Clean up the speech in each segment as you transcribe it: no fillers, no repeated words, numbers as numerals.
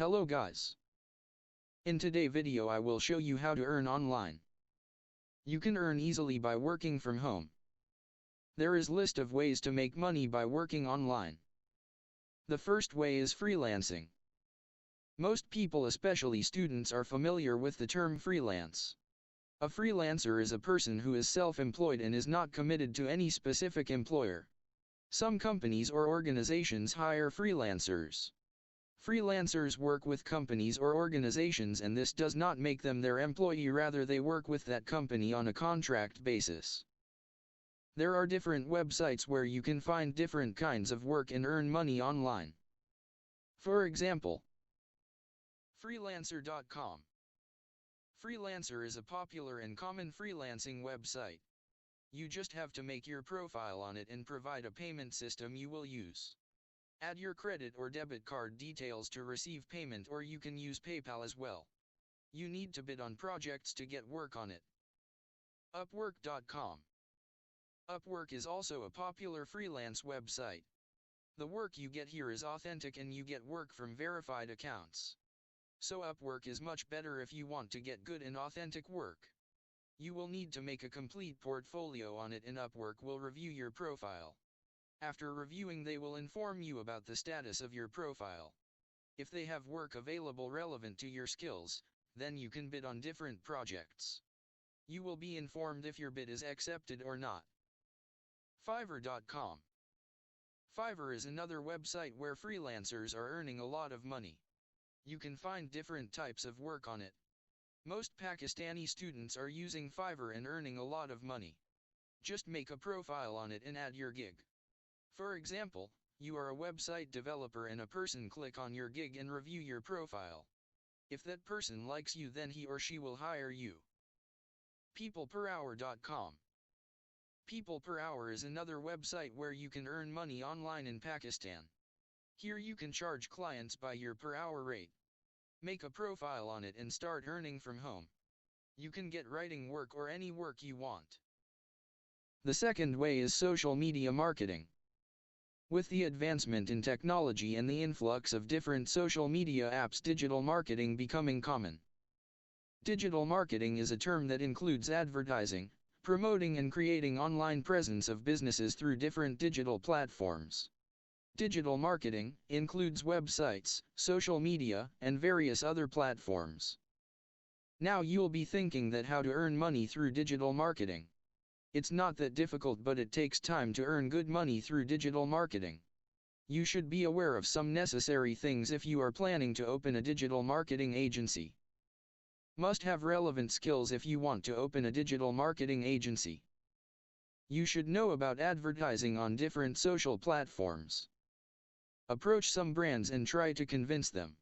Hello guys. In today's video I will show you how to earn online. You can earn easily by working from home. There is list of ways to make money by working online. The first way is freelancing. Most people, especially students, are familiar with the term freelance. A freelancer is a person who is self-employed and is not committed to any specific employer. Some companies or organizations hire freelancers. Freelancers work with companies or organizations, and this does not make them their employee, rather they work with that company on a contract basis. There are different websites where you can find different kinds of work and earn money online. For example, Freelancer.com. Freelancer is a popular and common freelancing website. You just have to make your profile on it and provide a payment system you will use. Add your credit or debit card details to receive payment, or you can use PayPal as well. You need to bid on projects to get work on it. Upwork.com. Upwork is also a popular freelance website. The work you get here is authentic and you get work from verified accounts. So Upwork is much better if you want to get good and authentic work. You will need to make a complete portfolio on it, and Upwork will review your profile. After reviewing, they will inform you about the status of your profile. If they have work available relevant to your skills, then you can bid on different projects. You will be informed if your bid is accepted or not. Fiverr.com. Fiverr is another website where freelancers are earning a lot of money. You can find different types of work on it. Most Pakistani students are using Fiverr and earning a lot of money. Just make a profile on it and add your gig. For example, you are a website developer and a person click on your gig and review your profile. If that person likes you, then he or she will hire you. PeoplePerHour.com. People Per Hour is another website where you can earn money online in Pakistan. Here you can charge clients by your per hour rate. Make a profile on it and start earning from home. You can get writing work or any work you want. The second way is social media marketing. With the advancement in technology and the influx of different social media apps, digital marketing becoming common. Digital marketing is a term that includes advertising, promoting and creating online presence of businesses through different digital platforms. Digital marketing includes websites, social media, and various other platforms. Now you'll be thinking that how to earn money through digital marketing. It's not that difficult, but it takes time to earn good money through digital marketing. You should be aware of some necessary things if you are planning to open a digital marketing agency. Must have relevant skills if you want to open a digital marketing agency. You should know about advertising on different social platforms. Approach some brands and try to convince them.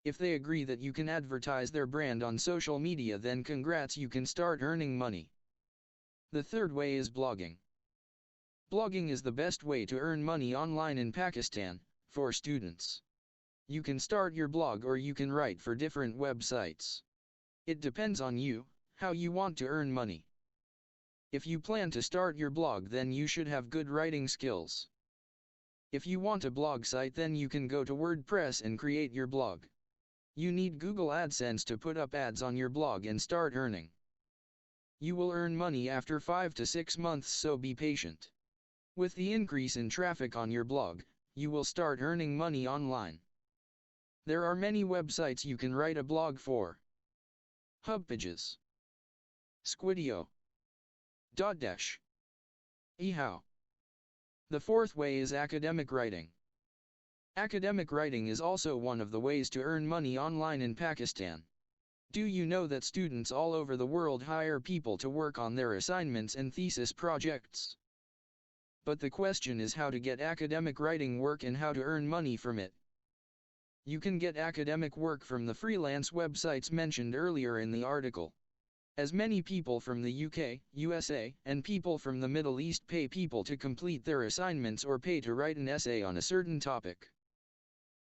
If they agree that you can advertise their brand on social media, then congrats, you can start earning money. The third way is blogging. Blogging is the best way to earn money online in Pakistan, for students. You can start your blog or you can write for different websites. It depends on you, how you want to earn money. If you plan to start your blog, then you should have good writing skills. If you want a blog site, then you can go to WordPress and create your blog. You need Google AdSense to put up ads on your blog and start earning. You will earn money after 5 to 6 months, so be patient. With the increase in traffic on your blog, you will start earning money online. There are many websites you can write a blog for. HubPages, Squideo, Dotdash, eHow. The fourth way is academic writing. Academic writing is also one of the ways to earn money online in Pakistan. Do you know that students all over the world hire people to work on their assignments and thesis projects? But the question is how to get academic writing work and how to earn money from it. You can get academic work from the freelance websites mentioned earlier in the article. As many people from the UK, USA, and people from the Middle East pay people to complete their assignments or pay to write an essay on a certain topic.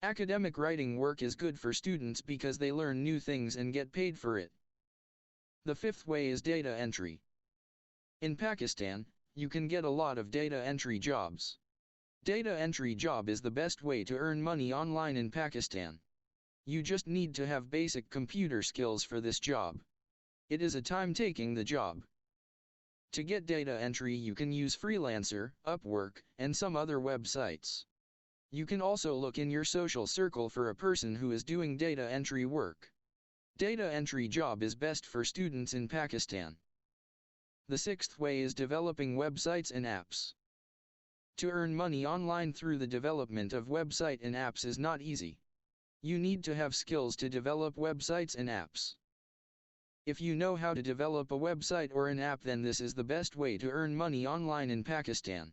Academic writing work is good for students because they learn new things and get paid for it. The fifth way is data entry. In Pakistan, you can get a lot of data entry jobs. Data entry job is the best way to earn money online in Pakistan. You just need to have basic computer skills for this job. It is a time-taking the job. To get data entry you can use Freelancer, Upwork, and some other websites. You can also look in your social circle for a person who is doing data entry work. Data entry job is best for students in Pakistan. The sixth way is developing websites and apps. To earn money online through the development of website and apps is not easy. You need to have skills to develop websites and apps. If you know how to develop a website or an app, then this is the best way to earn money online in Pakistan.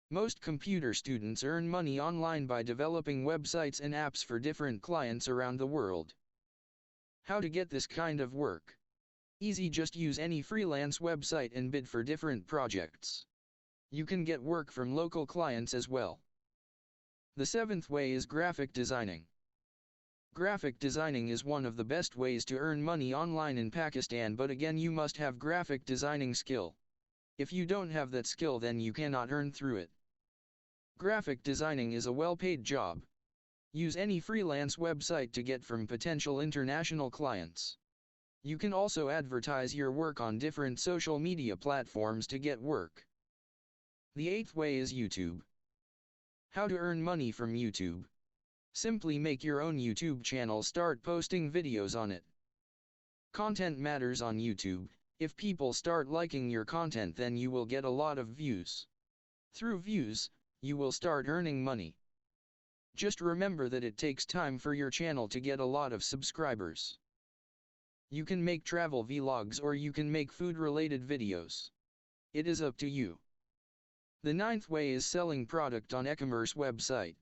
Most computer students earn money online by developing websites and apps for different clients around the world. How to get this kind of work? Easy, just use any freelance website and bid for different projects. You can get work from local clients as well. The seventh way is graphic designing. Graphic designing is one of the best ways to earn money online in Pakistan, but again you must have graphic designing skill. If you don't have that skill, then you cannot earn through it. Graphic designing is a well-paid job. Use any freelance website to get from potential international clients. You can also advertise your work on different social media platforms to get work. The eighth way is YouTube. How to earn money from YouTube? Simply make your own YouTube channel, start posting videos on it. Content matters on YouTube. If people start liking your content, then you will get a lot of views. Through views, you will start earning money. Just remember that it takes time for your channel to get a lot of subscribers. You can make travel vlogs or you can make food-related videos. It is up to you. The ninth way is selling product on e-commerce website.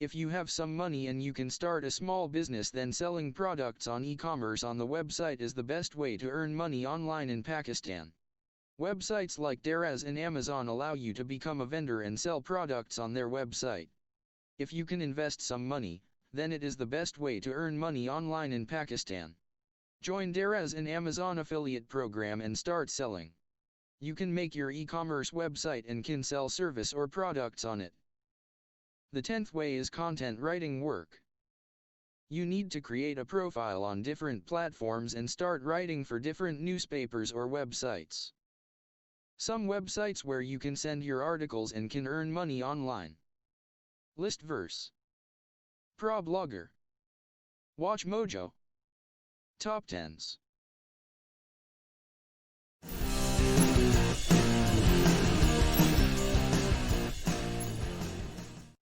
If you have some money and you can start a small business, then selling products on e-commerce on the website is the best way to earn money online in Pakistan. Websites like Daraz and Amazon allow you to become a vendor and sell products on their website. If you can invest some money, then it is the best way to earn money online in Pakistan. Join Daraz and Amazon affiliate program and start selling. You can make your e-commerce website and can sell service or products on it. The 10th way is content writing work. You need to create a profile on different platforms and start writing for different newspapers or websites. Some websites where you can send your articles and can earn money online. List Verse, ProBlogger, Watch Mojo, Top 10s.